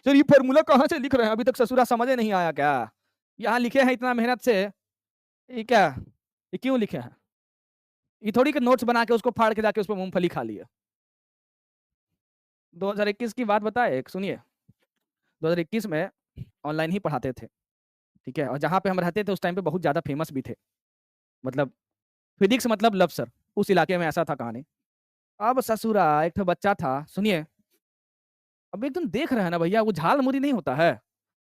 Sir ये formula कहाँ से लिख रहे हैं? अभी तक ससुरा समझ में नहीं आया क्या? यहाँ लिखे हैं इतना मेहनत से, ये क्या? ये क्यों लिखे हैं? ये थोड़ी कि नोट्स बना के उसको फाड़ के जाके उसपे मूँगफली खा लिए। 2021 की बात बताएँ एक सुनिए, 2021 में ऑनलाइन ही पढ़ाते थे, ठीक है? और जहाँ पे हम रहते थे उस टाइम पे बहुत ज़्यादा फ़ेमस भी थे। मतलब फिज़िक्स मतलब लव सर, उस इलाके में ऐसा था कहानी। अब ससुरा एक ठो बच्चा था, सुनिए, अब एकदम देख रहे हैं ना भैया वो झालमुरी नहीं होता है?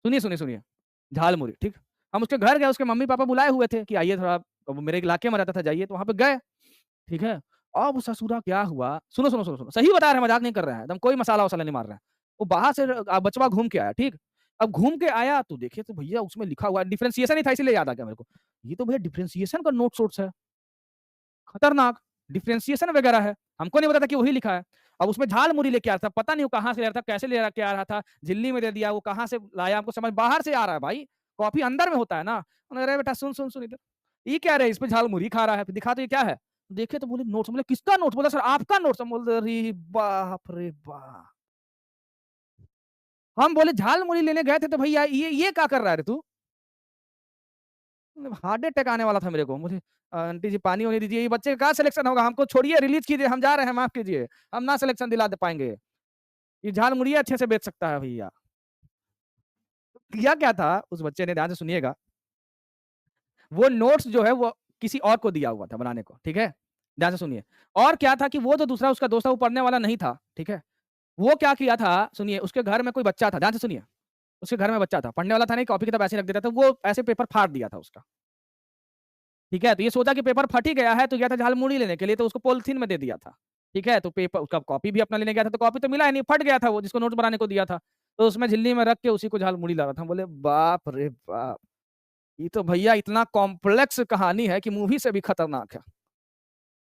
सुनिए, झालमुरी, ठीक? हम उसके घर गए, उसके मम्मी-पापा बुलाए हुए थे कि आइए थोड़ा अब मेरे इलाके में रहता था, जाइए, तो वहाँ पे गए, ठीक है? अब ससुरा क्या हुआ सुनो, सही बता रहे हैं, मज़ाक नहीं कर रहे हैं, एकदम कोई मसाला-वसाला नहीं मार रहे हैं। वो बाहर से बचवा घूम के आया, ठीक? अब घूम के आया तो देखे तो भैया उसमें लिखा हुआ है डिफरेंशिएशन ही था इसीलिए याद आ गया मेरे को। ये तो भैया डिफरेंशिएशन का नोट्स-वोट्स है। खतरनाक, डिफरेंशिएशन वगैरह है। हमको नहीं पता था कि वही लिखा है। अब उसमें झाल-मुरी लेके आया था, पता नहीं वो कहाँ से ले रहा था, कैसे ले के आ रहा था, झिल्ली में दे दिया, वो कहाँ से लाया हमको समझ बाहर से आ रहा है भाई, कॉफ़ी अंदर में होता है ना। मैंने अरे बेटा सुन इधर, ये क्या रे इसमें झाल-मुरी खा रहा है, दिखा तो ये क्या है? देखे तो बोले नोट्स, बोले किसका नोट्स? बोला सर आपका नोट्स। हम बोले अरे बाप रे बाप! हम बोले झाल-मुरी लेने गए थे तो भैया ये क्या कर रहा है रे तू? मतलब हार्ट अटैक आने वाला था मेरे को। मुझे आंटी जी पानी-वानी दीजिए, ये बच्चे का कहाँ सिलेक्शन होगा? हमको छोड़िए, रिलीज़ कीजिए, हम जा रहे हैं, माफ़ कीजिए। हम ना सिलेक्शन दिला दे पाएँगे। ये झालमुड़िया अच्छे से बेच सकता है भैया। किया क्या था उस बच्चे ने, ध्यान से सुनिएगा, वो नोट्स जो है वो किसी और को दिया हुआ था बनाने को, ठीक है? ध्यान से सुनिए। और क्या था कि वो जो दूसरा उसका दोस्त था वो पढ़ने वाला नहीं था, ठीक है? वो क्या किया था सुनिए, उसके घर में कोई बच्चा था, ध्यान से सुनिए। उसके घर में बच्चा था, पढ़ने वाला था नहीं, कॉपी-किताब ऐसे ही रख देता था, वो ऐसे पेपर फाड़ दिया था उसका। ठीक है? तो ये सोचा कि पेपर फट ही गया है, तो गया था झालमुड़ी लेने के लिए, तो उसको पॉलीथीन में दे दिया था। ठीक है? तो पेपर उसका कॉपी भी अपना लेने गया था, तो कॉपी तो मिला ही नहीं, फट गया था वो जिसको नोट्स बनाने को दिया था। तो उसमें झिल्ली में रख के उसी को झालमुड़ी ला रहा था। हम बोले, बाप रे बाप! ये तो भैया इतना कॉम्प्लेक्स कहानी है कि मूवी से भी खतरनाक है।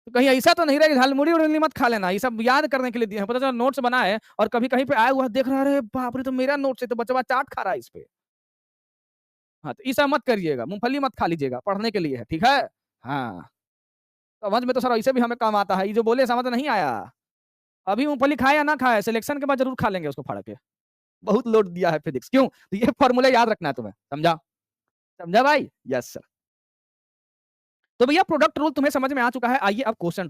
तो कहीं ऐसा तो नहीं रहा कि झालमुड़ी-वुलमुड़ी मत खा लेना, ये सब याद करने के लिए दिए हैं। पता चला नोट्स बनाए और कभी कहीं पे आया हुआ है, देख रहा है, अरे बाप रे! तो मेरा नोट्स है, तो बचवा चाट खा रहा है इस पे। हाँ, तो ये सब मत करिएगा, मूँगफली मत खा लीजिएगा, पढ़ने के लिए है, ठीक है? हाँ। समझ में तो सर ऐसे भी हमें काम आता है, ये जो बोले समझ नहीं आया। अभी मूँगफली खाए या ना खाए, सिलेक्शन के बाद ज़रूर खा लेंगे उसको फाड़ के। बहुत लोड दिया है फिज़िक्स, क्यों? तो ये फ़ॉर्मूला याद रखना है तुम्हें, समझा? समझा भाई? Yes sir. तो भैया प्रोडक्ट रूल तुम्हें समझ में आ चुका है, आइए अब क्वेश्चन